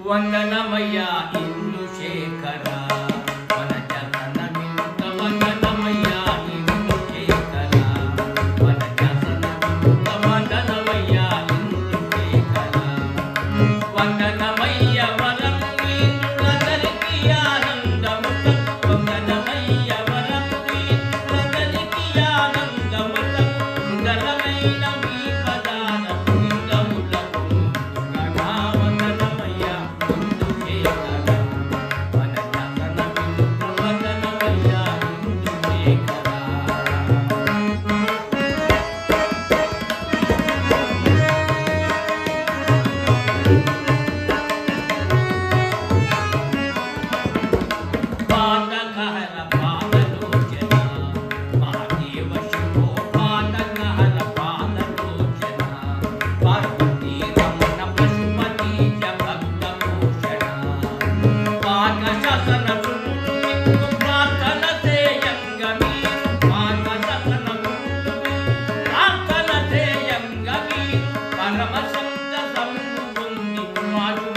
వందనమయ్యా ఇందు శేఖర వనజన వినుత వందనమయ్యా ఇందు శేఖర వనజన వినుత వందనమయ్యా ఇందు శేఖర వందనమయ్య వరము వీరులందరికీ ఆనందముత వందనమయ్య వరము వీరులందరికీ ఆనందముత సుందరమైన మీ పదాల పుణ్యములకు వందనమయ్యా ఇందు శేఖర వనజన వినుత వందనమయ్యా ఇందు శేఖర పాదకహర పాదలోచన మహాదేవ శివో పాదకహర పాదలోచన పార్వతీ రమణ పశుపతి చ భక్త భూషణ పాదశాసన గురుడు మీకు ప్రార్థన చేయంగ మీరు పాదశాసన గురుడు ప్రార్థన చేయంగ మీరు పరమ సంత సంగు పొంది వాడు